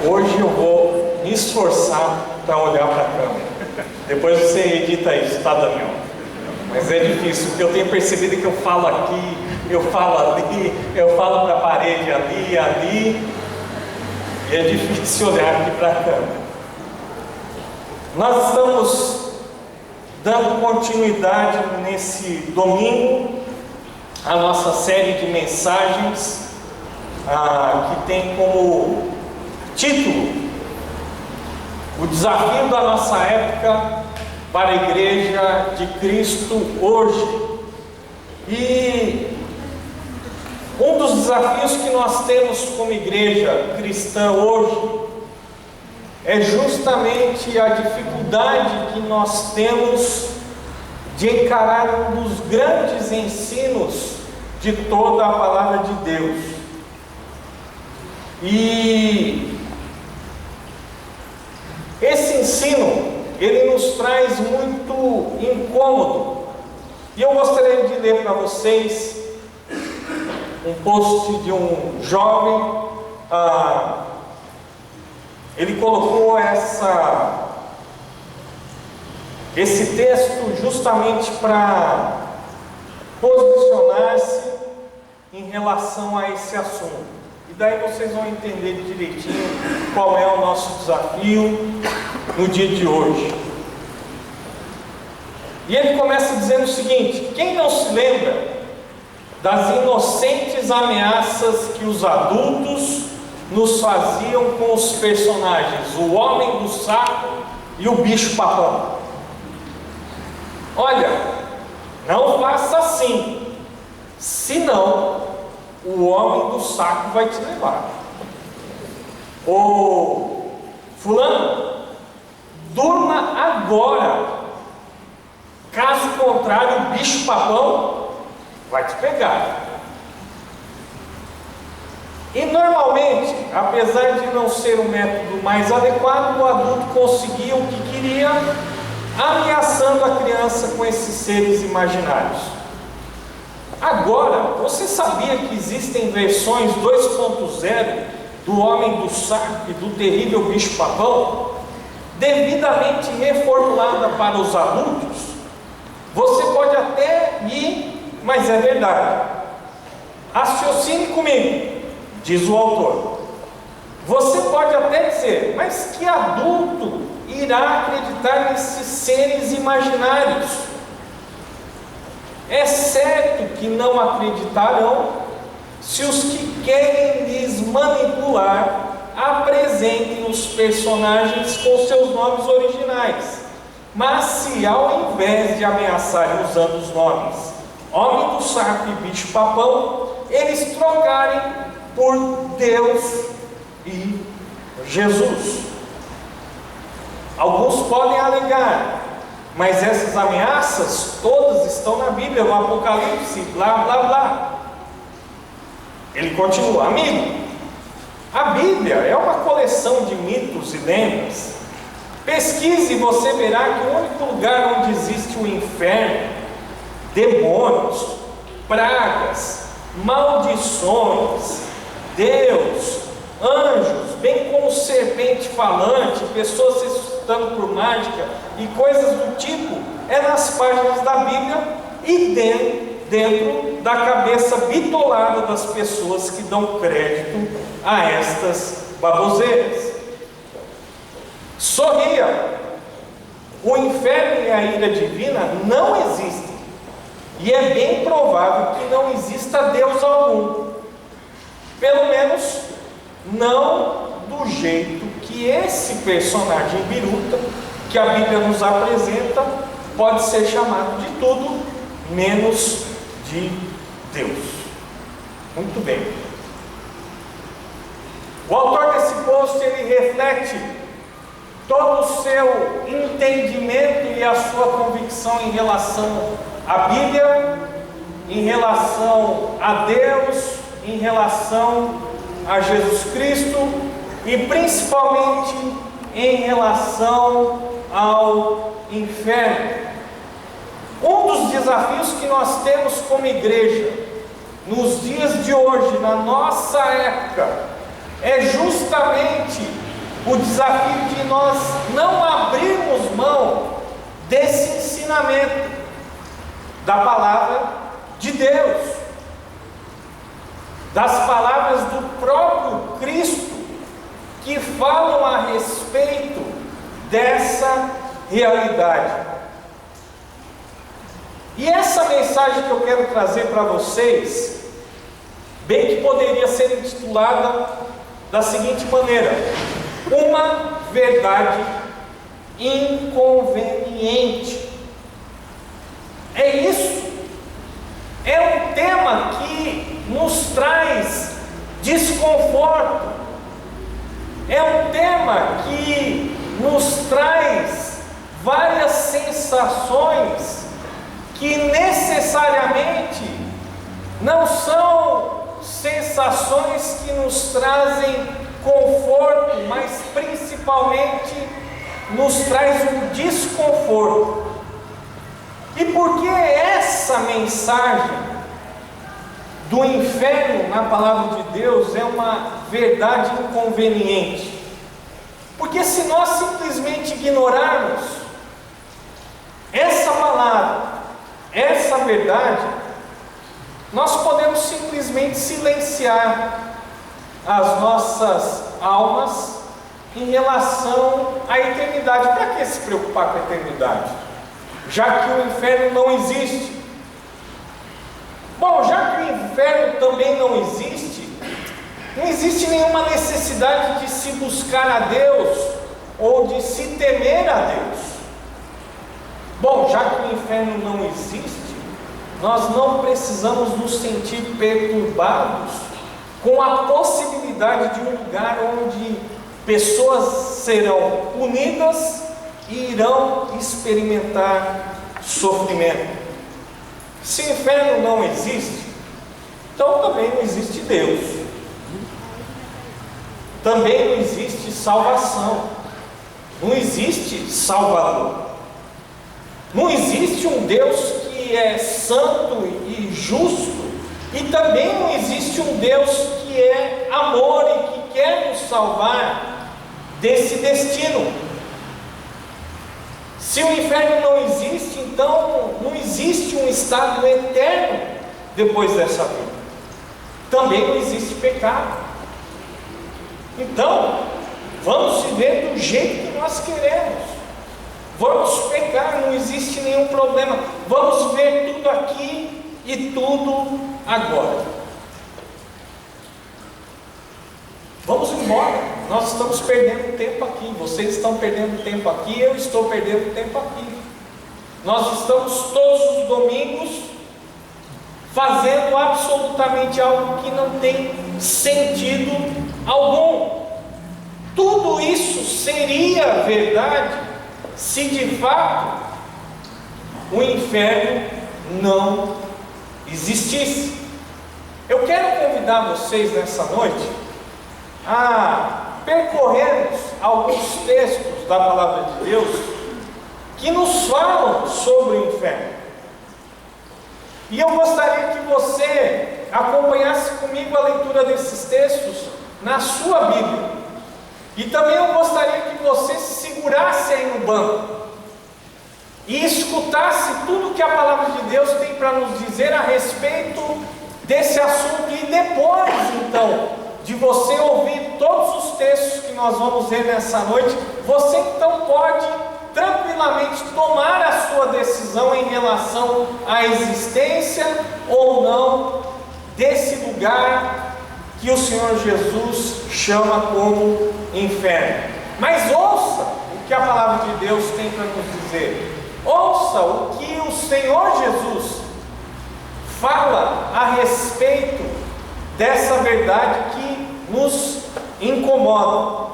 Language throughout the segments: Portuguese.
Hoje eu vou me esforçar para olhar para a câmera. Depois você edita isso, tá, Daniel? Mas é difícil, porque eu tenho percebido que eu falo aqui, eu falo ali, eu falo para a parede ali, e é difícil olhar aqui para a câmera. Nós estamos dando continuidade nesse domingo à nossa série de mensagens, que tem como título o desafio da nossa época para a Igreja de Cristo hoje. E um dos desafios que nós temos como igreja cristã hoje é justamente a dificuldade que nós temos de encarar um dos grandes ensinos de toda a palavra de Deus. E esse ensino, ele nos traz muito incômodo. E eu gostaria de ler para vocês um post de um jovem. Ele colocou esse texto justamente para posicionar-se em relação a esse assunto. E daí vocês vão entender direitinho qual é o nosso desafio no dia de hoje. E ele começa dizendo o seguinte: quem não se lembra das inocentes ameaças que os adultos nos faziam com os personagens, o homem do saco e o bicho papão? Olha, não faça assim, senão o homem do saco vai te levar. Ô fulano, durma agora, caso contrário o bicho papão vai te pegar. E normalmente, apesar de não ser o método mais adequado, o adulto conseguia o que queria, ameaçando a criança com esses seres imaginários. Agora, você sabia que existem versões 2.0 do Homem do Saco e do Terrível Bicho Papão, devidamente reformulada para os adultos? Você pode até rir, mas é verdade. Raciocine comigo, diz o autor. Você pode até dizer, mas que adulto irá acreditar nesses seres imaginários? É certo que não acreditarão se os que querem lhes manipular apresentem os personagens com seus nomes originais. Mas se ao invés de ameaçarem usando os nomes Homem do Saco e Bicho Papão, eles trocarem por Deus e Jesus. Alguns podem alegar, mas essas ameaças todas estão na Bíblia, no Apocalipse, blá blá blá. Ele continua: amigo, a Bíblia é uma coleção de mitos e lendas. Pesquise e você verá que o único lugar onde existe o inferno, demônios, pragas, maldições, Deus, anjos, bem como serpente falante, pessoas se assustando por mágica e coisas do tipo, é nas páginas da Bíblia e dentro da cabeça bitolada das pessoas que dão crédito a estas baboseiras. Sorria, o inferno e a ira divina não existem, e é bem provável que não exista Deus algum, pelo menos não do jeito que esse personagem biruta que a Bíblia nos apresenta pode ser chamado de tudo menos de Deus. Muito bem. O autor desse post, ele reflete todo o seu entendimento e a sua convicção em relação à Bíblia, em relação a Deus, em relação a Jesus Cristo e principalmente em relação ao inferno. Um dos desafios que nós temos como igreja nos dias de hoje, na nossa época, é justamente o desafio de nós não abrirmos mão desse ensinamento da palavra de Deus, das palavras do próprio Cristo, que falam a respeito dessa realidade. E essa mensagem que eu quero trazer para vocês, bem que poderia ser intitulada da seguinte maneira: uma verdade inconveniente. É isso. É um tema que nos traz desconforto. É um tema que nos traz várias sensações que necessariamente não são sensações que nos trazem conforto, mas principalmente nos traz um desconforto. E por que essa mensagem do inferno na palavra de Deus é uma verdade inconveniente? Porque se nós simplesmente ignorarmos essa palavra, essa verdade, nós podemos simplesmente silenciar as nossas almas em relação à eternidade. Para que se preocupar com a eternidade, já que o inferno não existe? Bom, já que o inferno também não existe nenhuma necessidade de se buscar a Deus ou de se temer a Deus. Bom, já que o inferno não existe, nós não precisamos nos sentir perturbados com a possibilidade de um lugar onde pessoas serão punidas e irão experimentar sofrimento. Se o inferno não existe, então também não existe Deus, também não existe salvação, não existe Salvador, não existe um Deus que é santo e justo, e também não existe um Deus que é amor e que quer nos salvar desse destino. Se o inferno não existe, então não existe um estado eterno depois dessa vida. Também não existe pecado. Então, vamos viver do jeito que nós queremos. Vamos pecar, não existe nenhum problema. Vamos ver tudo aqui e tudo agora. Vamos embora. Nós estamos perdendo tempo aqui. Vocês estão perdendo tempo aqui. Eu estou perdendo tempo aqui. Nós estamos todos os domingos fazendo absolutamente algo que não tem sentido algum. Tudo isso seria verdade se de fato o inferno não existisse. Eu quero convidar vocês nessa noite a percorrermos alguns textos da palavra de Deus que nos falam sobre o inferno. E eu gostaria que você acompanhasse comigo a leitura desses textos na sua Bíblia. E também eu gostaria que você se segurasse aí no banco e escutasse tudo que a palavra de Deus tem para nos dizer a respeito desse assunto. E depois, então, de você ouvir todos os textos que nós vamos ler nessa noite, você então pode tranquilamente tomar a sua decisão em relação à existência ou não desse lugar que o Senhor Jesus chama como inferno. Mas ouça o que a palavra de Deus tem para nos dizer. Ouça o que o Senhor Jesus fala a respeito dessa verdade que nos incomoda.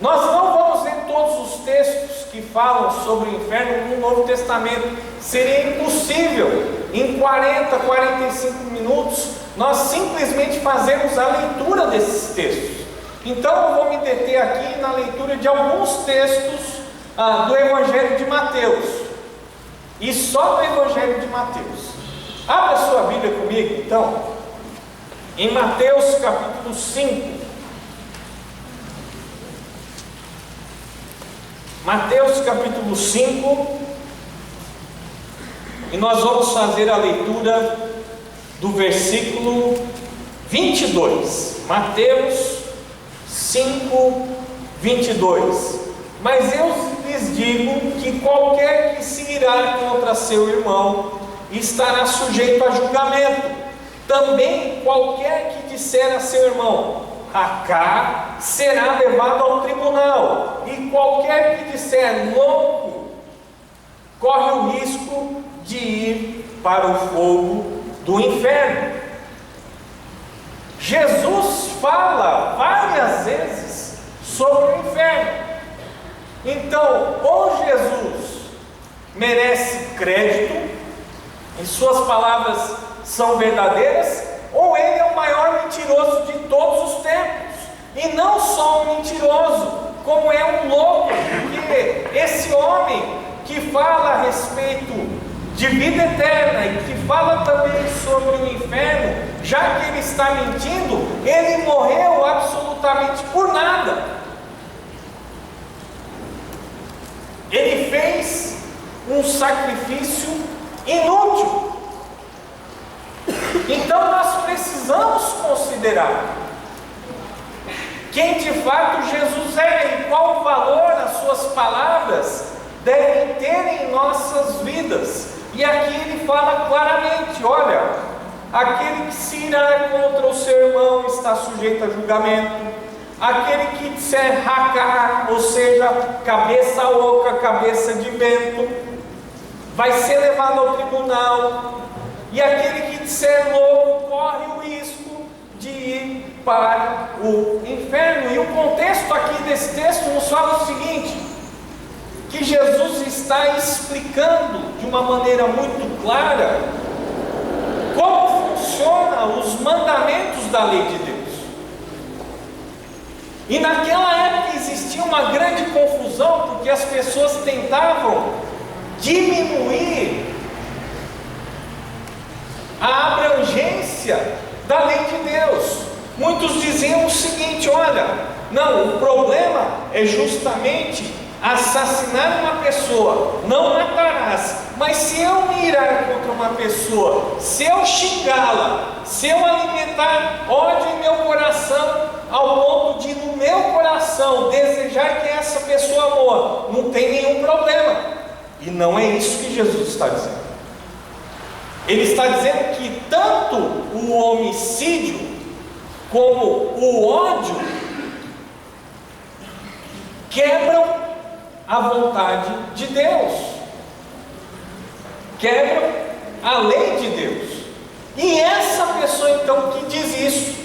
Nós não vamos ler todos os textos que falam sobre o inferno no Novo Testamento. Seria impossível em 40, 45 minutos nós simplesmente fazermos a leitura desses textos. Então eu vou me deter aqui na leitura de alguns textos do Evangelho de Mateus, e só do Evangelho de Mateus. Abra sua Bíblia comigo então em Mateus capítulo 5. Mateus capítulo 5, e nós vamos fazer a leitura do versículo 22. Mateus 5, 22. Mas eu lhes digo que qualquer que se irá contra seu irmão estará sujeito a julgamento. Também qualquer que disser a seu irmão, racá, será levado ao tribunal. E qualquer que disser louco, corre o risco de ir para o fogo do inferno. Jesus fala várias vezes sobre o inferno. Então, ou Jesus merece crédito, e suas palavras são verdadeiras, ou ele é o maior mentiroso de todos os tempos. E não só um mentiroso, como é um louco, porque esse homem que fala a respeito de vida eterna e que fala também sobre o inferno, já que ele está mentindo, ele morreu absolutamente por nada. Ele fez um sacrifício inútil. Então nós precisamos considerar quem de fato Jesus é e qual valor as suas palavras devem ter em nossas vidas. E aqui ele fala claramente: olha, aquele que se irá contra o seu irmão está sujeito a julgamento. Aquele que disser racá, ou seja, cabeça oca, cabeça de vento, vai ser levado ao tribunal. E aquele que disser louco, corre o risco de ir para o inferno. E o contexto aqui desse texto nos fala o seguinte: que Jesus está explicando de uma maneira muito clara como funcionam os mandamentos da lei de Deus. E naquela época existia uma grande confusão, porque as pessoas tentavam diminuir a abrangência da lei de Deus. Muitos diziam o seguinte: olha, não, o problema é justamente assassinar uma pessoa, não matarás. Mas se eu me irar contra uma pessoa, se eu xingá-la, se eu alimentar ódio em meu coração, ao ponto de no meu coração desejar que essa pessoa morra, não tem nenhum problema. E não é isso que Jesus está dizendo. Ele está dizendo que tanto o homicídio como o ódio quebram a vontade de Deus, quebram a lei de Deus. E essa pessoa então que diz isso,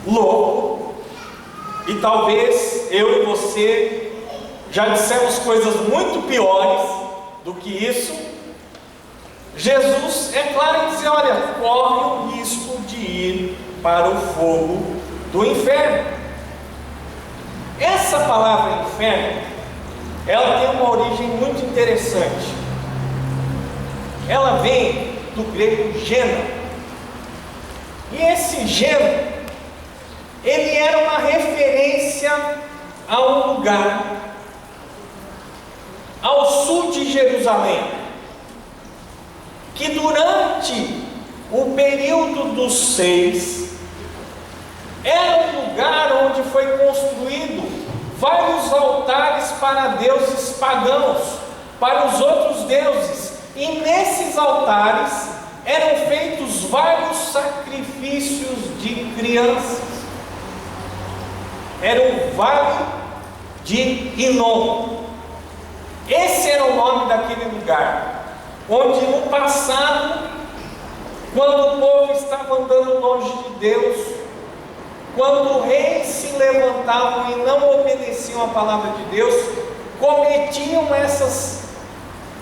louco, e talvez eu e você já dissemos coisas muito piores do que isso, Jesus é claro em dizer: olha, corre o risco de ir para o fogo do inferno. Essa palavra inferno, ela tem uma origem muito interessante. Ela vem do grego gênero. E esse gênero, ele era uma referência a um lugar ao sul de Jerusalém, que durante o período dos 6 era um lugar onde foi construído vários altares para deuses pagãos, para os outros deuses, e nesses altares eram feitos vários sacrifícios de crianças. Era o Vale de Inom. Esse era o nome daquele lugar, onde no passado, quando o povo estava andando longe de Deus, quando reis se levantavam e não obedeciam a palavra de Deus, cometiam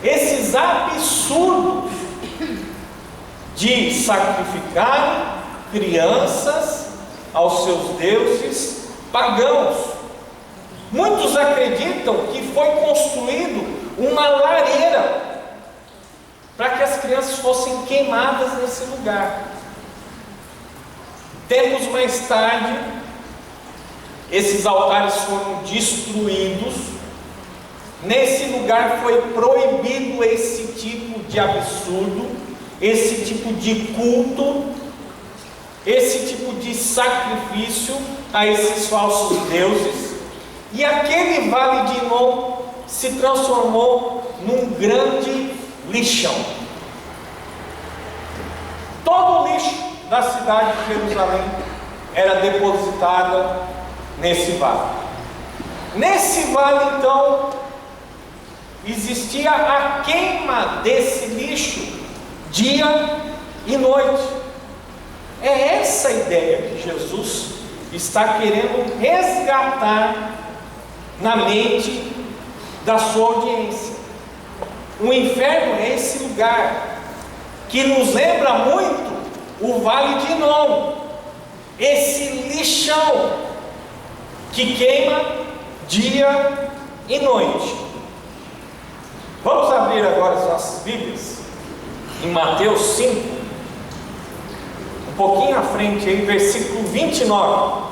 esses absurdos de sacrificar crianças aos seus deuses pagãos. Muitos acreditam que foi construído uma lareira para que as crianças fossem queimadas nesse lugar. Tempos mais tarde, esses altares foram destruídos, nesse lugar foi proibido esse tipo de absurdo, esse tipo de culto, esse tipo de sacrifício a esses falsos deuses. E aquele vale de Inom se transformou num grande lixão. Todo o lixo da cidade de Jerusalém era depositada nesse vale. Nesse vale, então, existia a queima desse lixo dia e noite. É essa a ideia que Jesus está querendo resgatar na mente da sua audiência. O inferno é esse lugar que nos lembra muito o Vale de Inom, esse lixão que queima dia e noite. Vamos abrir agora as nossas Bíblias em Mateus 5, um pouquinho à frente aí, versículo 29.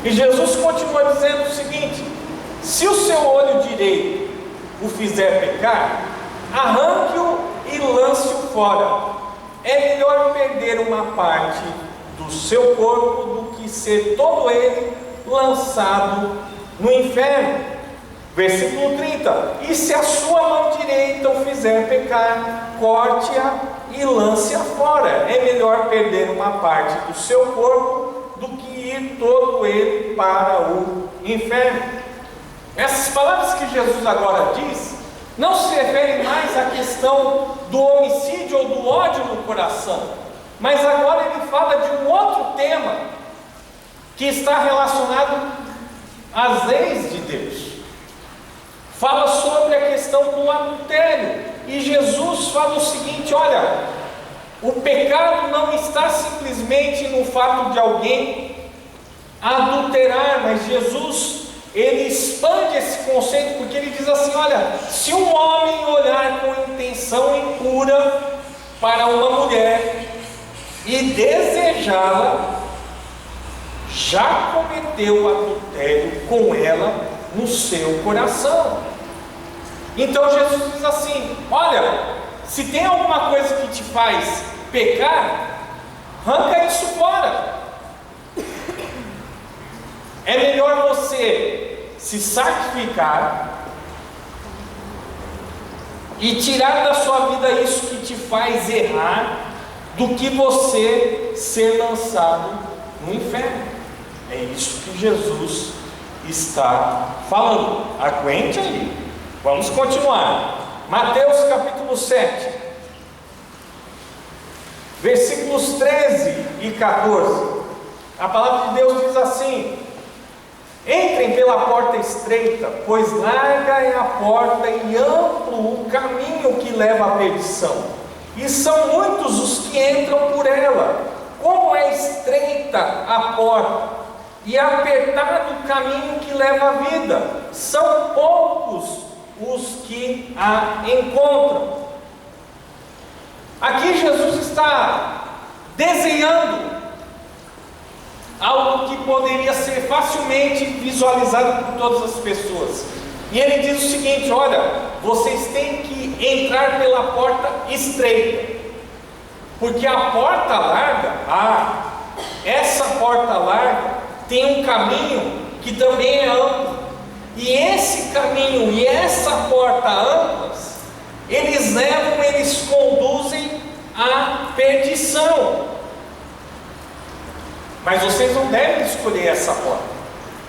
E Jesus continua dizendo o seguinte: se o seu olho direito o fizer pecar, arranque-o e lance-o fora. É melhor perder uma parte do seu corpo do que ser todo ele lançado no inferno. Versículo 30. E se a sua mão direita o fizer pecar, corte-a e lance-a fora. É melhor perder uma parte do seu corpo do que ir todo ele para o inferno. Essas palavras que Jesus agora diz não se referem mais à questão do homicídio ou do ódio no coração, mas agora ele fala de um outro tema que está relacionado às leis de Deus. Fala sobre a questão do adultério, e Jesus fala o seguinte: olha, o pecado não está simplesmente no fato de alguém adulterar, mas Jesus, ele expande esse conceito, porque ele diz assim: olha, se um homem olhar com intenção impura para uma mulher e desejá-la, já cometeu adultério com ela no seu coração. Então Jesus diz assim: olha, se tem alguma coisa que te faz pecar, arranca isso fora. É melhor você se sacrificar e tirar da sua vida isso que te faz errar, do que você ser lançado no inferno. É isso que Jesus está falando. Aguente aí. Vamos continuar. Mateus capítulo 7, versículos 13 e 14. A palavra de Deus diz assim: entrem pela porta estreita, pois larga é a porta e amplo o caminho que leva à perdição, e são muitos os que entram por ela. Como é estreita a porta e apertado o caminho que leva à vida, são poucos os que a encontram. Aqui Jesus está desenhando algo que poderia ser facilmente visualizado por todas as pessoas. E ele diz o seguinte: olha, vocês têm que entrar pela porta estreita, porque a porta larga, essa porta larga tem um caminho que também é amplo, e esse caminho e essa porta amplas, eles conduzem à perdição. Mas vocês não devem escolher essa porta,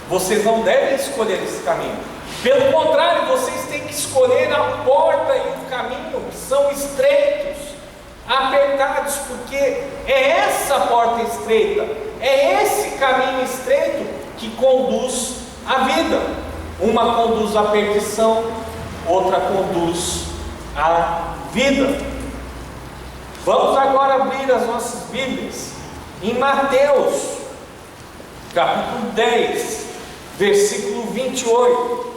vocês não devem escolher esse caminho. Pelo contrário, vocês têm que escolher a porta e o caminho que são estreitos, apertados, porque é essa porta estreita, é esse caminho estreito que conduz à vida. Uma conduz à perdição, outra conduz à vida. Vamos agora abrir as nossas Bíblias em Mateus capítulo 10, versículo 28.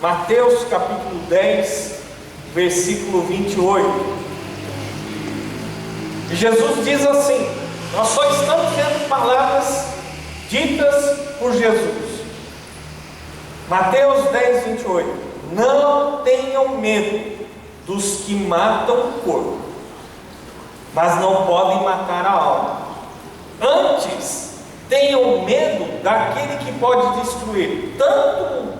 Mateus capítulo 10, versículo 28. E Jesus diz assim: nós só estamos vendo palavras ditas por Jesus. Mateus 10, 28. Não tenham medo dos que matam o corpo, mas não podem matar a alma. Antes, tenham medo daquele que pode destruir tanto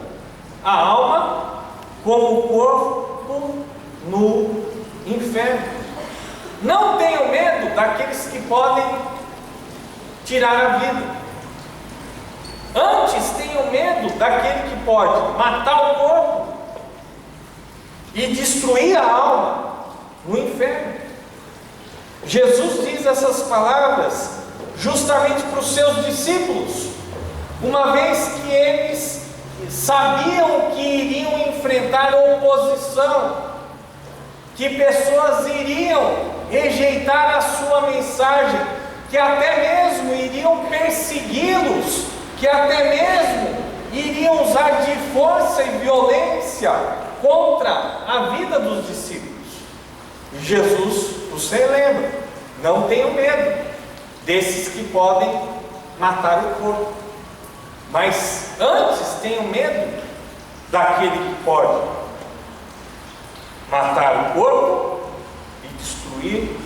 a alma como o corpo no inferno. Não tenham medo daqueles que podem tirar a vida. Antes, tenham medo daquele que pode matar o corpo e destruir a alma no inferno. Jesus diz essas palavras justamente para os seus discípulos, uma vez que eles sabiam que iriam enfrentar oposição, que pessoas iriam rejeitar a sua mensagem, que até mesmo iriam persegui-los, que até mesmo iriam usar de força e violência contra a vida dos discípulos. Jesus os relembra: não tenham medo desses que podem matar o corpo, mas antes tenham medo daquele que pode matar o corpo e destruir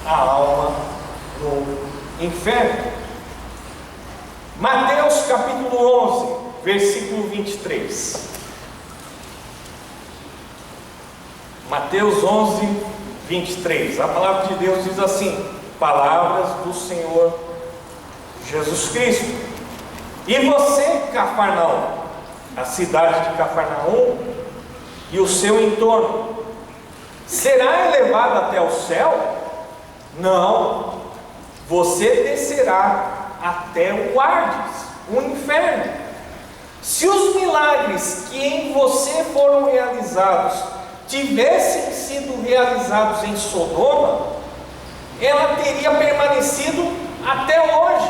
a alma no inferno. Mateus capítulo 11, versículo 23. Mateus 11, 23. A palavra de Deus diz assim: palavras do Senhor Jesus Cristo. E você, Cafarnaum, a cidade de Cafarnaum e o seu entorno, será elevado até o céu? Não, você descerá até o Hades, o inferno. Se os milagres que em você foram realizados tivessem sido realizados em Sodoma, ela teria permanecido até hoje.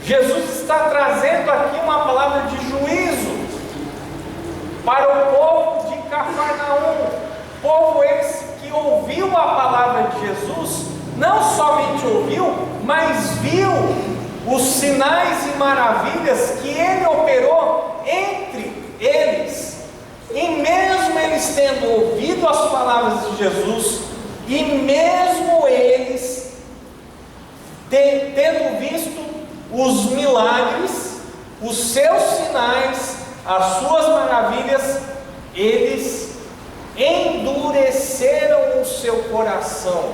Jesus está trazendo aqui uma palavra de juízo para o povo de Cafarnaum, povo esse que ouviu a palavra de Jesus, não somente ouviu, mas viu os sinais e maravilhas que ele operou entre eles. E mesmo eles tendo ouvido as palavras de Jesus, e mesmo eles tendo visto os milagres, os seus sinais, as suas maravilhas, eles endureceram o seu coração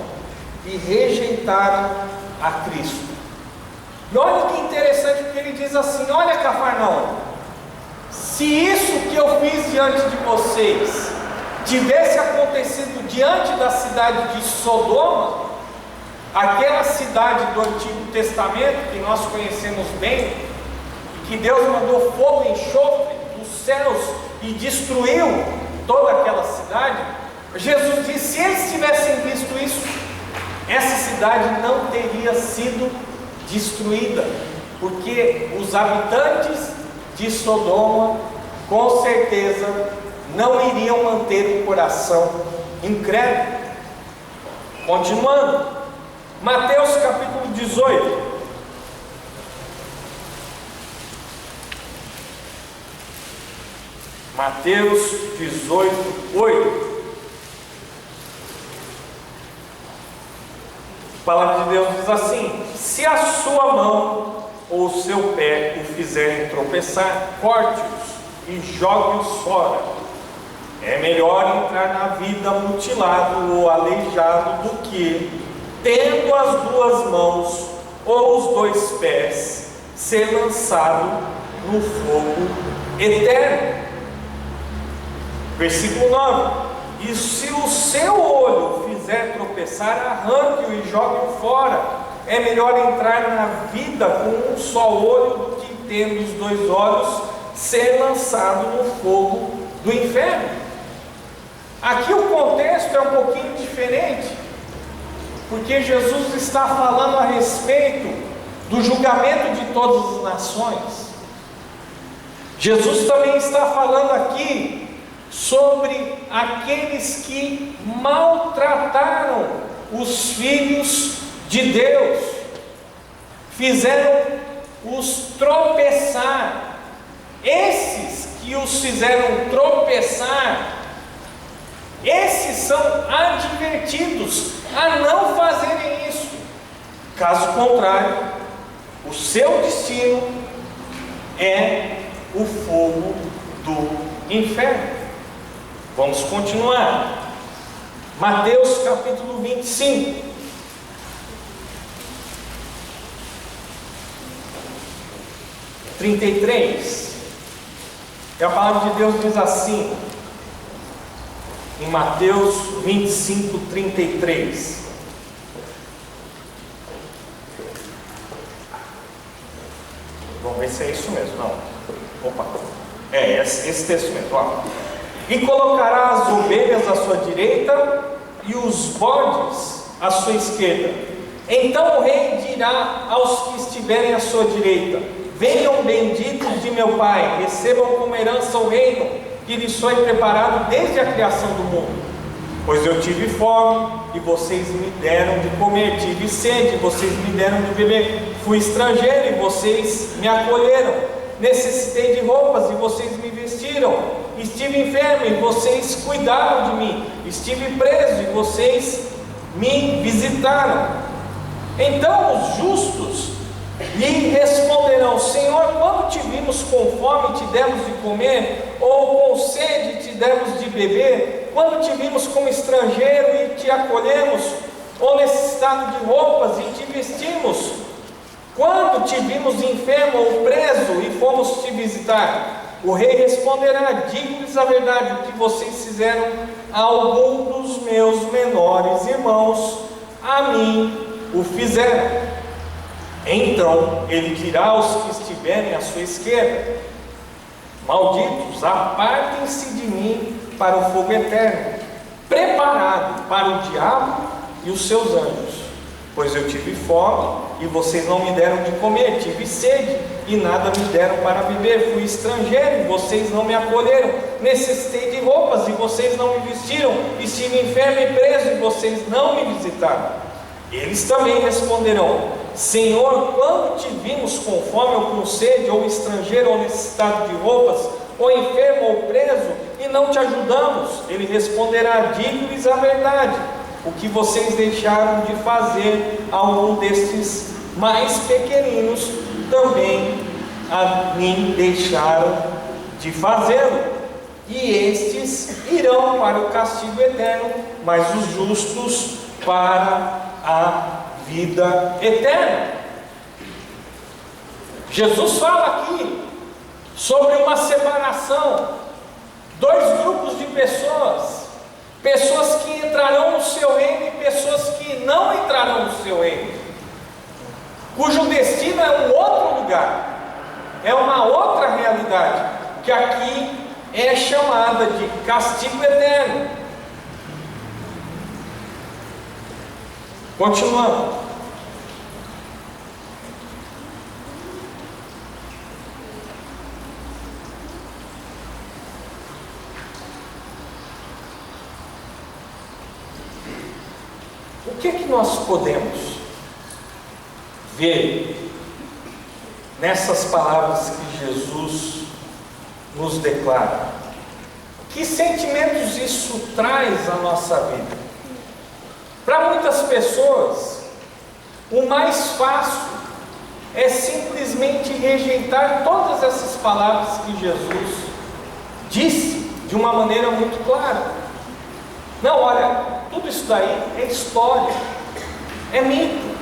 e rejeitaram a Cristo. E olha que interessante, porque ele diz assim: olha, Cafarnaum, se isso que eu fiz diante de vocês tivesse acontecido diante da cidade de Sodoma, aquela cidade do Antigo Testamento que nós conhecemos bem, que Deus mandou fogo e enxofre dos céus e destruiu toda aquela cidade, Jesus disse: se eles tivessem visto isso, essa cidade não teria sido destruída, porque os habitantes de Sodoma com certeza não iriam manter o coração incrédulo. Continuando, Mateus capítulo 18. Mateus 18, 8. A palavra de Deus diz assim: se a sua mão ou o seu pé o fizerem tropeçar, corte-os e jogue-os fora. É melhor entrar na vida mutilado ou aleijado do que, tendo as duas mãos ou os dois pés, ser lançado no fogo eterno. Versículo 9: e se o seu olho fizer tropeçar, arranque-o e jogue-o fora. É melhor entrar na vida com um só olho do que, tendo os dois olhos, ser lançado no fogo do inferno. Aqui o contexto é um pouquinho diferente, porque Jesus está falando a respeito do julgamento de todas as nações. Jesus também está falando aqui sobre aqueles que maltrataram os filhos de Deus, fizeram-os tropeçar, esses que os fizeram tropeçar, esses são advertidos a não fazerem isso. Caso contrário, o seu destino é o fogo do inferno. Vamos continuar. Mateus capítulo 25. E a palavra de Deus diz assim, em Mateus 25, 33. Vamos ver se é isso mesmo. Não. Opa. É esse texto mesmo. Ó. E colocará as ovelhas à sua direita e os bodes à sua esquerda. Então o rei dirá aos que estiverem à sua direita: venham benditos de meu Pai, recebam como herança o reino que lhes foi preparado desde a criação do mundo. Pois eu tive fome e vocês me deram de comer, tive sede e vocês me deram de beber, fui estrangeiro e vocês me acolheram, necessitei de roupas e vocês me vestiram, estive enfermo e vocês cuidaram de mim, estive preso e vocês me visitaram. Então os justos lhe responderão: Senhor, quando te vimos com fome e te demos de comer, ou com sede e te demos de beber? Quando te vimos como estrangeiro e te acolhemos, ou necessitado de roupas e te vestimos? Quando te vimos enfermo ou preso e fomos te visitar? O rei responderá: digo-lhes a verdade, o que vocês fizeram a algum dos meus menores irmãos, a mim o fizeram. Então ele dirá aos que estiverem à sua esquerda: malditos, apartem-se de mim para o fogo eterno, preparado para o diabo e os seus anjos. Pois eu tive fome e vocês não me deram de comer, tive sede e nada me deram para beber, fui estrangeiro e vocês não me acolheram, necessitei de roupas e vocês não me vestiram, estive enfermo e preso e vocês não me visitaram. Eles também responderão: Senhor, quando te vimos com fome ou com sede, ou estrangeiro ou necessitado de roupas, ou enfermo ou preso, e não te ajudamos? Ele responderá: digo-lhes a verdade, o que vocês deixaram de fazer a um destes mais pequeninos, também a mim deixaram de fazê-lo. E estes irão para o castigo eterno, mas os justos para a vida eterna. Jesus fala aqui sobre uma separação, dois grupos de pessoas, pessoas que entrarão no seu reino e pessoas que não entrarão no seu reino, cujo destino é um outro lugar, é uma outra realidade, que aqui é chamada de castigo eterno. Continuando. O que nós podemos ver nessas palavras que Jesus nos declara? Que sentimentos isso traz à nossa vida? Para muitas pessoas, o mais fácil é simplesmente rejeitar todas essas palavras que Jesus disse de uma maneira muito clara. Não, olha, tudo isso daí é história, é mito.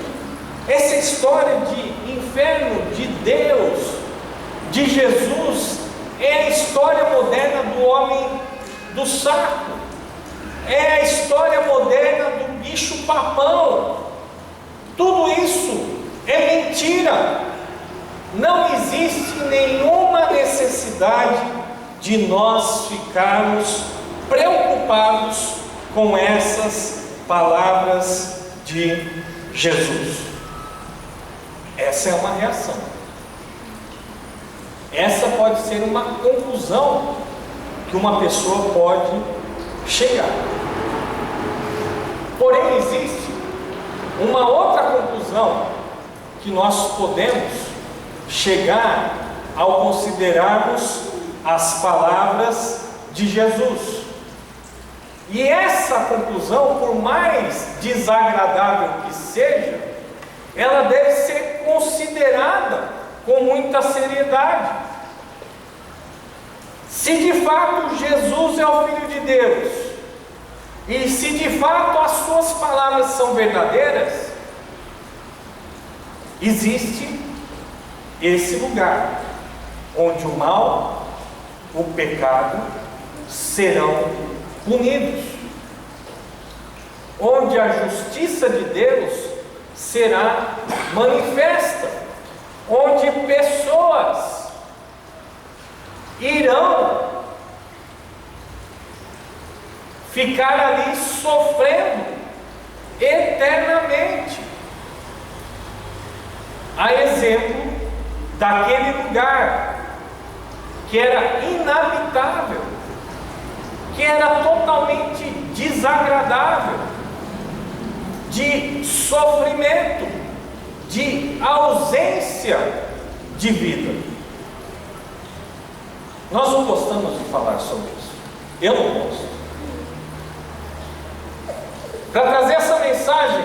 Essa história de inferno, de Deus, de Jesus, é a história moderna do homem do saco. É a história moderna do bicho papão. Tudo isso é mentira. Não existe nenhuma necessidade de nós ficarmos preocupados com essas palavras de Jesus. Essa é uma reação. Essa pode ser uma conclusão que uma pessoa pode chegar. Porém, existe uma outra conclusão que nós podemos chegar ao considerarmos as palavras de Jesus. E essa conclusão, por mais desagradável que seja, ela deve ser considerada com muita seriedade. Se de fato Jesus é o Filho de Deus, e se de fato as suas palavras são verdadeiras, existe esse lugar onde o mal, o pecado serão punidos, onde a justiça de Deus será manifesta, onde pessoas irão ficar ali sofrendo eternamente, a exemplo daquele lugar que era inabitável, que era totalmente desagradável, de sofrimento, de ausência de vida. Nós não gostamos de falar sobre isso. Eu não gosto. Para trazer essa mensagem,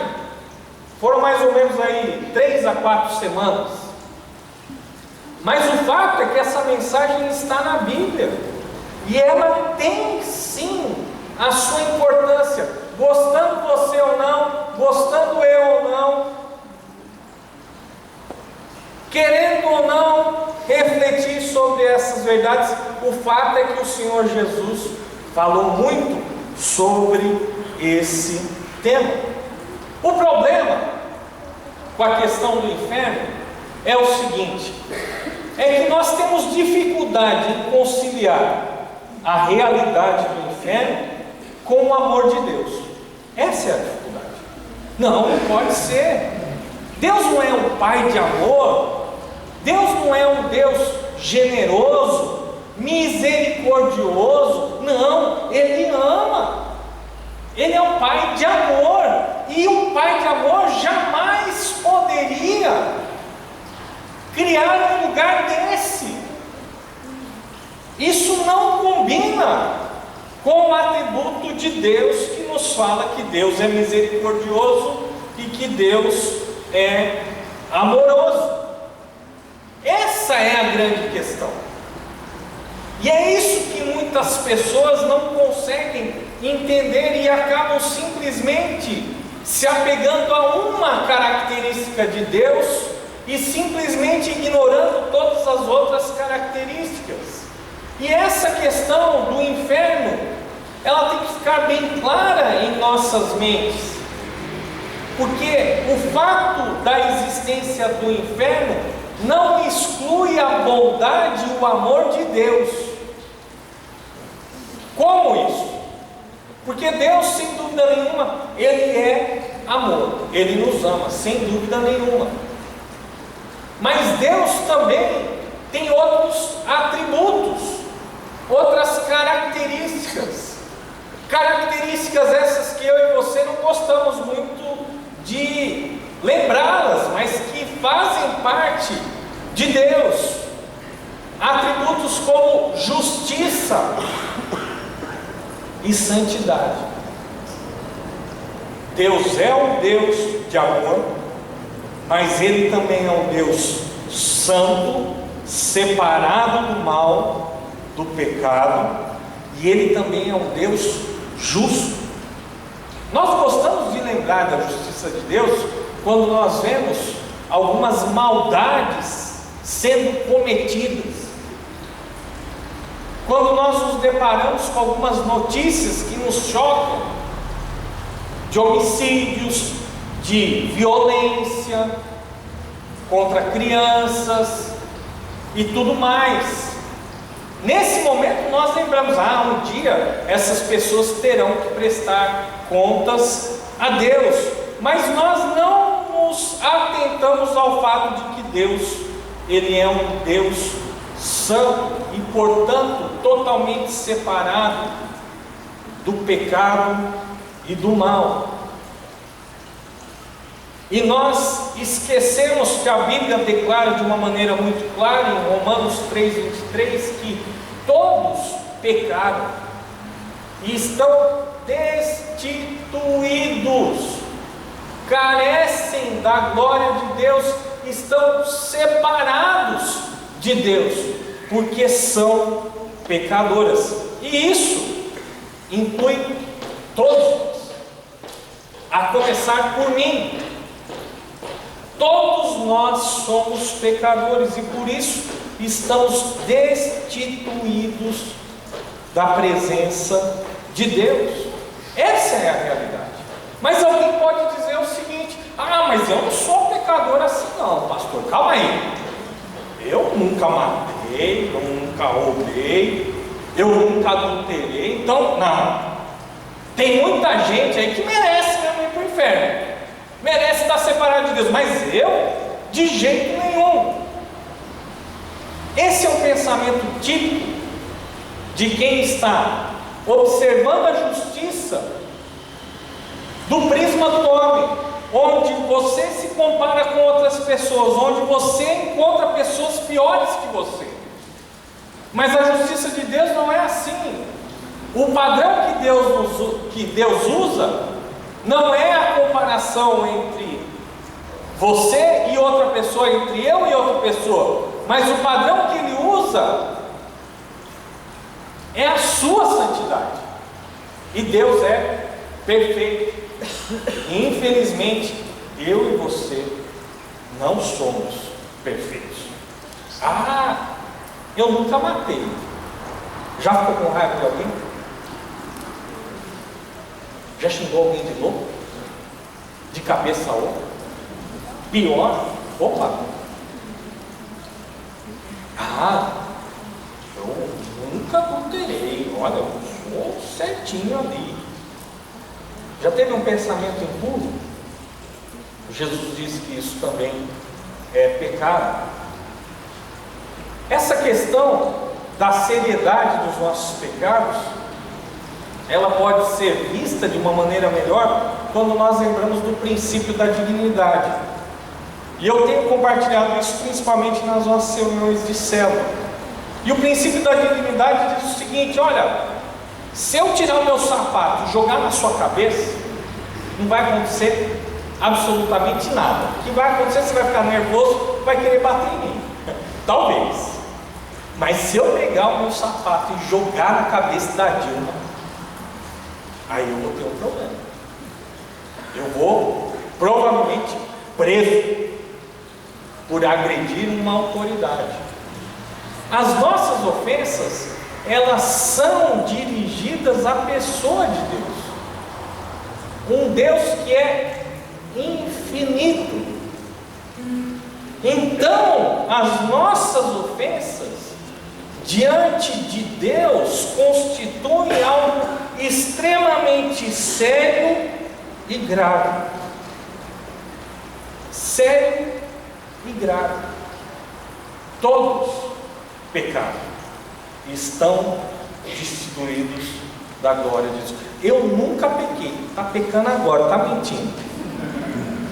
foram mais ou menos aí 3 a 4 semanas. Mas o fato é que essa mensagem está na Bíblia, e ela tem sim a sua importância, gostando você ou não, gostando eu ou não, querendo ou não refletir sobre essas verdades. O fato é que o Senhor Jesus falou muito sobre esse tema. O problema com a questão do inferno é o seguinte: é que nós temos dificuldade em conciliar a realidade do inferno com o amor de Deus. Essa é a dificuldade. Não pode ser. Deus não é um Pai de amor. Deus não é um Deus generoso, misericordioso. Não, Ele ama. Ele é um Pai de amor. E um Pai de amor jamais poderia criar um lugar desse. Isso não combina com o atributo de Deus, que nos fala que Deus é misericordioso e que Deus é amoroso. Essa é a grande questão. E é isso que muitas pessoas não conseguem entender e acabam simplesmente se apegando a uma característica de Deus e simplesmente ignorando todas as outras características. E essa questão do inferno, ela tem que ficar bem clara em nossas mentes, porque o fato da existência do inferno não exclui a bondade e o amor de Deus. Como isso? Porque Deus, sem dúvida nenhuma, Ele é amor, Ele nos ama, sem dúvida nenhuma. Mas Deus também tem outros atributos, outras características. Características essas que eu e você não gostamos muito de lembrá-las, mas que fazem parte de Deus. Atributos como justiça e santidade. Deus é um Deus de amor, mas Ele também é um Deus santo, separado do mal, do pecado, e Ele também é um Deus justo. Nós gostamos de lembrar da justiça de Deus quando nós vemos algumas maldades sendo cometidas, quando nós nos deparamos com algumas notícias que nos chocam, de homicídios, de violência contra crianças e tudo mais. Nesse momento nós lembramos, um dia essas pessoas terão que prestar contas a Deus, mas nós não nos atentamos ao fato de que Deus, Ele é um Deus santo e, portanto, totalmente separado do pecado e do mal. E nós esquecemos que a Bíblia declara de uma maneira muito clara, em Romanos 3,23, que todos pecaram e estão destituídos, carecem da glória de Deus, estão separados de Deus, porque são pecadoras. E isso inclui todos, a começar por mim. Todos nós somos pecadores e por isso estamos destituídos da presença de Deus. Essa é a realidade. Mas alguém pode dizer o seguinte: mas eu não sou pecador assim não, pastor. Calma aí. Eu nunca matei, eu nunca roubei, eu nunca adulterei. Então, não. Tem muita gente aí que merece mesmo ir para o inferno, merece estar separado de Deus, mas eu, de jeito nenhum. Esse é um pensamento típico de quem está observando a justiça do prisma do homem, onde você se compara com outras pessoas, onde você encontra pessoas piores que você. Mas a justiça de Deus não é assim. O padrão que Deus usa não é a comparação entre você e outra pessoa, entre eu e outra pessoa, mas o padrão que Ele usa é a sua santidade. E Deus é perfeito. E infelizmente, eu e você não somos perfeitos. Eu nunca matei. Já ficou com raiva de alguém? Já xingou alguém de louco? De cabeça a outra? Pior? Eu nunca adulterei. Olha, eu sou certinho ali. Já teve um pensamento impuro? Jesus disse que isso também é pecado. Essa questão da seriedade dos nossos pecados, ela pode ser vista de uma maneira melhor quando nós lembramos do princípio da dignidade. E eu tenho compartilhado isso principalmente nas nossas reuniões de célula. E o princípio da dignidade diz o seguinte: olha, se eu tirar o meu sapato e jogar na sua cabeça, não vai acontecer absolutamente nada. O que vai acontecer, você vai ficar nervoso, vai querer bater em mim. Talvez. Mas se eu pegar o meu sapato e jogar na cabeça da Dilma, aí eu vou ter um problema. Eu vou provavelmente preso por agredir uma autoridade. As nossas ofensas, elas são dirigidas à pessoa de Deus, um Deus que é infinito. Então, as nossas ofensas diante de Deus constituem algo extremamente sério e grave. Sério e grave. Todos pecaram, estão destituídos da glória de Deus. Eu nunca pequei, está pecando agora, está mentindo.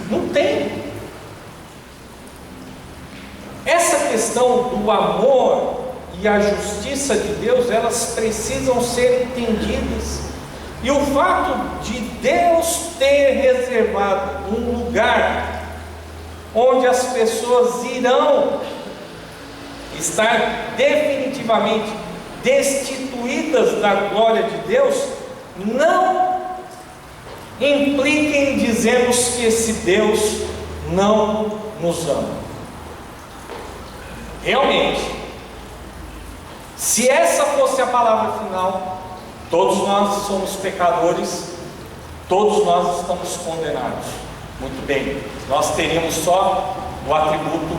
Não tem. Essa questão do amor e a justiça de Deus, elas precisam ser entendidas. E o fato de Deus ter reservado um lugar onde as pessoas irão estar definitivamente destituídas da glória de Deus, não implica em dizermos que esse Deus não nos ama. Realmente, se essa fosse a palavra final, todos nós somos pecadores, todos nós estamos condenados. Muito bem, nós teríamos só o atributo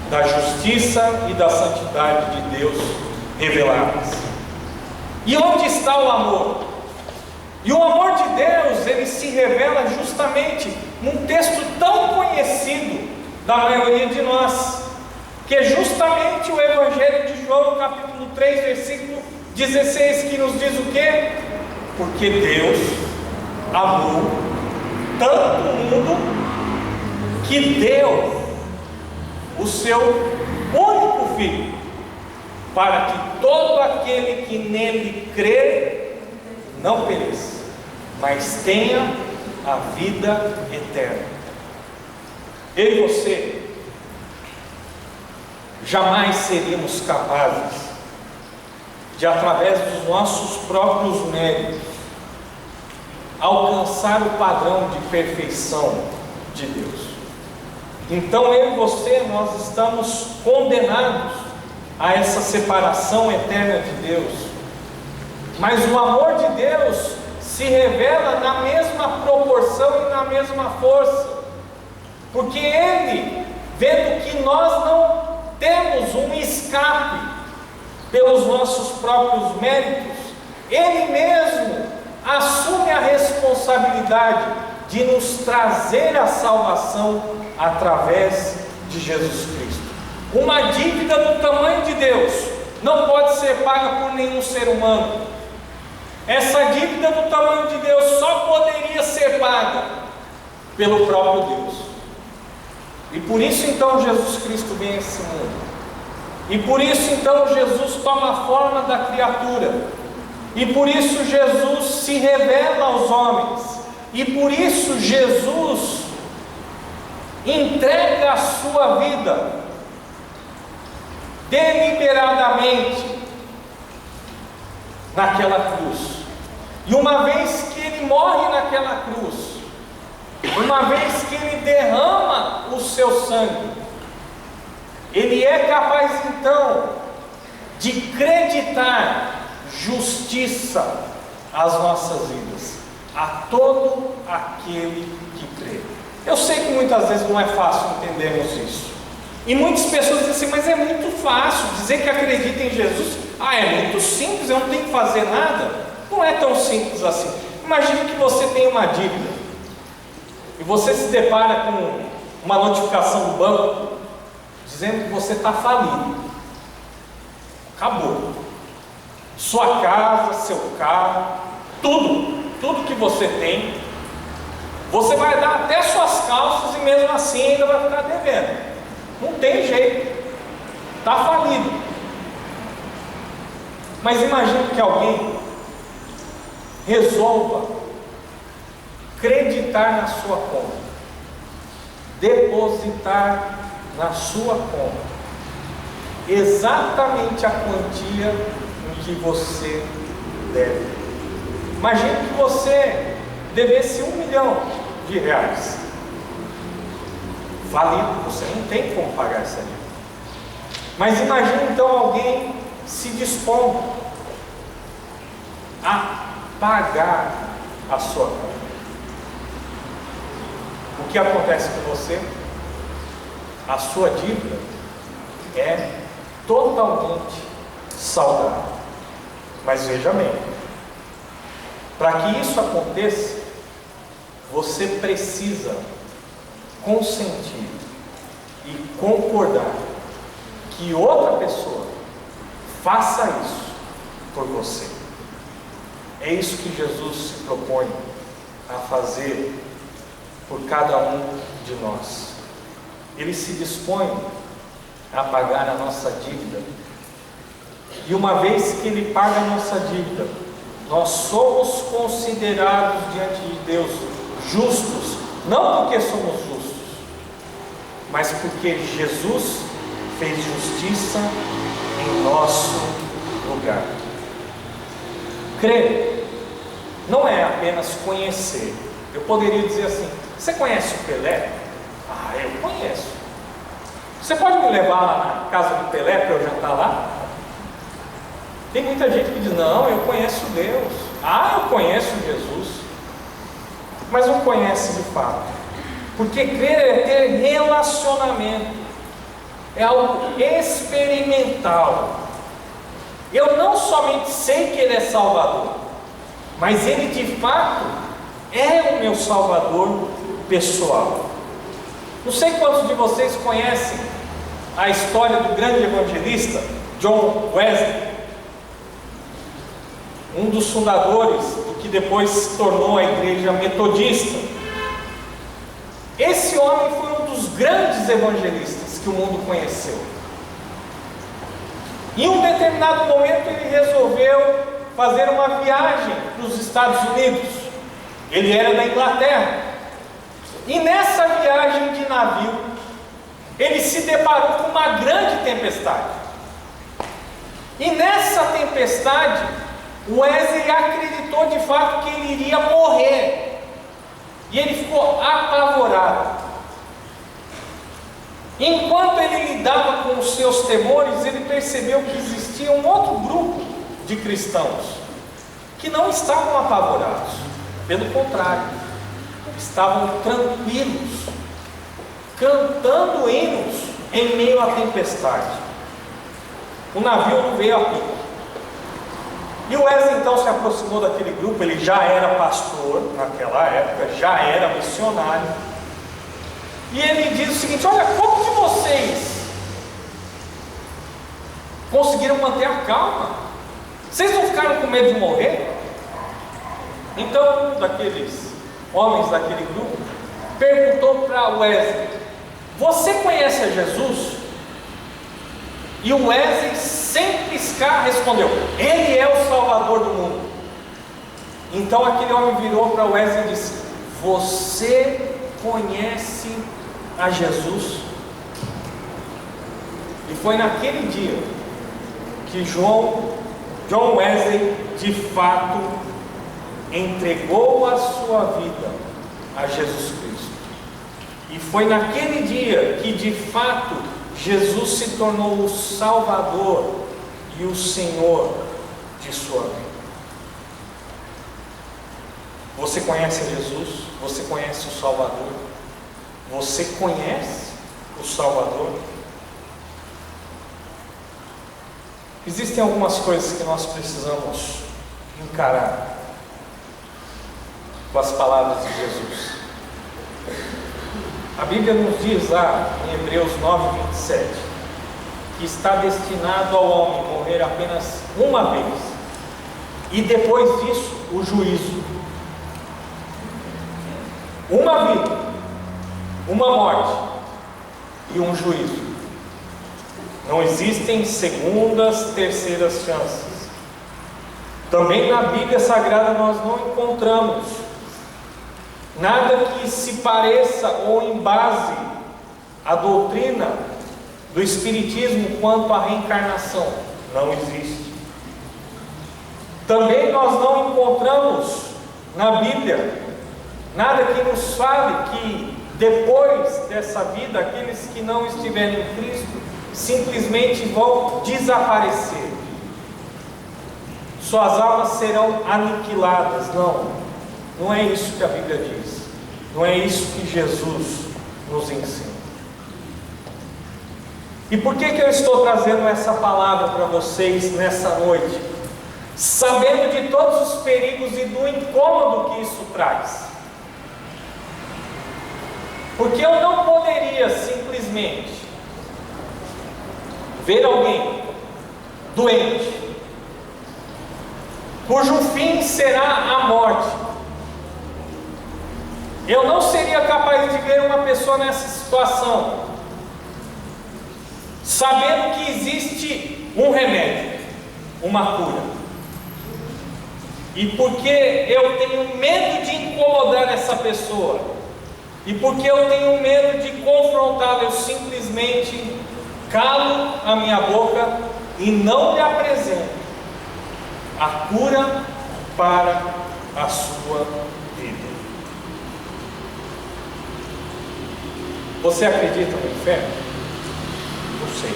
da justiça e da santidade de Deus reveladas. E onde está o amor? E o amor de Deus, ele se revela justamente num texto tão conhecido da maioria de nós, que é justamente o Evangelho de João, capítulo 3, versículo 16, que nos diz o quê? Porque Deus amou tanto o mundo que deu o seu único Filho, para que todo aquele que nele crê não pereça, mas tenha a vida eterna. Eu e você jamais seríamos capazes de, através dos nossos próprios méritos, alcançar o padrão de perfeição de Deus. Então eu e você, nós estamos condenados a essa separação eterna de Deus. Mas o amor de Deus se revela na mesma proporção e na mesma força, porque Ele, vendo que nós não temos um escape pelos nossos próprios méritos, Ele mesmo assume a responsabilidade de nos trazer a salvação através de Jesus Cristo. Uma dívida do tamanho de Deus não pode ser paga por nenhum ser humano. Essa dívida do tamanho de Deus só poderia ser paga pelo próprio Deus. E por isso então Jesus Cristo vem a esse mundo. E por isso então Jesus toma a forma da criatura. E por isso Jesus se revela aos homens. E por isso Jesus entrega a sua vida deliberadamente naquela cruz. E uma vez que Ele morre naquela cruz, uma vez que Ele derrama o seu sangue, Ele é capaz então de creditar justiça às nossas vidas, a todo aquele que crê. Eu sei que muitas vezes não é fácil entendermos isso, e muitas pessoas dizem assim: mas é muito fácil dizer que acredita em Jesus. É muito simples, eu não tenho que fazer nada. Não é tão simples assim. Imagine que você tem uma dívida e você se depara com uma notificação do banco dizendo que você está falido. Acabou. Sua casa, seu carro, tudo que você tem, você vai dar até suas calças e mesmo assim ainda vai ficar devendo. Não tem jeito, está falido. Mas imagine que alguém resolva acreditar na sua conta, depositar na sua conta exatamente a quantia em que você deve. Imagine que você devesse R$1 milhão. Falido, você não tem como pagar essa dívida. Mas imagine então alguém se dispondo a pagar a sua conta. O que acontece com você? A sua dívida é totalmente saudável. Mas veja bem, para que isso aconteça, você precisa consentir e concordar que outra pessoa faça isso por você. É isso que Jesus se propõe a fazer por cada um de nós. Ele se dispõe a pagar a nossa dívida. E uma vez que Ele paga a nossa dívida, nós somos considerados diante de Deus justos, não porque somos justos, mas porque Jesus fez justiça em nosso lugar. Crer não é apenas conhecer. Eu poderia dizer assim: você conhece o Pelé? Eu conheço. Você pode me levar lá na casa do Pelé para eu jantar lá? Tem muita gente que diz: não, eu conheço Deus. Eu conheço Jesus. Mas não conhece de fato. Porque crer é ter relacionamento, é algo experimental. Eu não somente sei que Ele é Salvador, mas Ele de fato é o meu Salvador pessoal. Não sei quantos de vocês conhecem a história do grande evangelista John Wesley, um dos fundadores do que depois se tornou a igreja metodista. Esse homem foi um dos grandes evangelistas que o mundo conheceu. Em um determinado momento ele resolveu fazer uma viagem para os Estados Unidos. Ele era da Inglaterra. E nessa viagem de navio, ele se deparou com uma grande tempestade. E nessa tempestade, Wesley acreditou de fato que ele iria morrer. E ele ficou apavorado. Enquanto ele lidava com os seus temores, ele percebeu que existia um outro grupo de cristãos que não estavam apavorados. Pelo contrário, estavam tranquilos, cantando hinos em meio à tempestade. O navio não veio a pique. E o Wesley então se aproximou daquele grupo. Ele já era pastor naquela época, já era missionário. E ele diz o seguinte: olha, como que vocês conseguiram manter a calma? Vocês não ficaram com medo de morrer? Então um daqueles homens daquele grupo perguntou para Wesley: você conhece a Jesus? E o Wesley, sem piscar, respondeu: Ele é o Salvador do mundo. Então aquele homem virou para Wesley e disse: você conhece a Jesus? E foi naquele dia que John Wesley de fato entregou a sua vida a Jesus Cristo. E foi naquele dia que de fato Jesus se tornou o Salvador e o Senhor de sua vida. Você conhece a Jesus? Você conhece o Salvador? Você conhece o Salvador? Existem algumas coisas que nós precisamos encarar com as palavras de Jesus. A Bíblia nos diz lá em Hebreus 9:27 que está destinado ao homem morrer apenas uma vez, e depois disso o juízo. Uma vida, uma morte e um juízo. Não existem segundas, terceiras chances. Também na Bíblia Sagrada nós não encontramos nada que se pareça ou embase a doutrina do Espiritismo quanto à reencarnação. Não existe. Também nós não encontramos na Bíblia nada que nos fale que depois dessa vida, aqueles que não estiverem em Cristo simplesmente vão desaparecer. Suas almas serão aniquiladas. Não é isso que a Bíblia diz. Não é isso que Jesus nos ensina. E por que eu estou trazendo essa palavra para vocês nessa noite? Sabendo de todos os perigos e do incômodo que isso traz. Porque eu não poderia simplesmente ver alguém doente, cujo fim será a morte. Eu não seria capaz de ver uma pessoa nessa situação, sabendo que existe um remédio, uma cura. E porque eu tenho medo de incomodar essa pessoa, e porque eu tenho medo de confrontá-la, eu simplesmente calo a minha boca e não lhe apresento a cura para a sua vida. Você acredita no inferno? Não sei.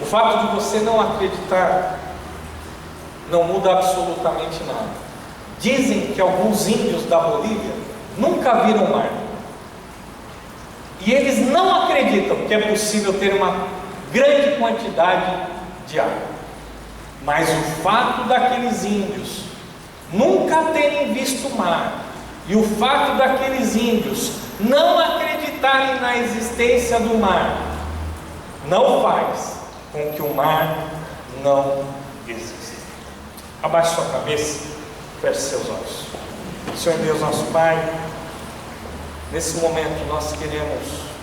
O fato de você não acreditar não muda absolutamente nada. Dizem que alguns índios da Bolívia nunca viram o mar. E eles não acreditam que é possível ter uma grande quantidade de água. Mas o fato daqueles índios nunca terem visto o mar, e o fato daqueles índios não acreditarem na existência do mar, não faz com que o mar não exista. Abaixe sua cabeça, feche seus olhos. Senhor Deus, nosso Pai, Nesse momento nós queremos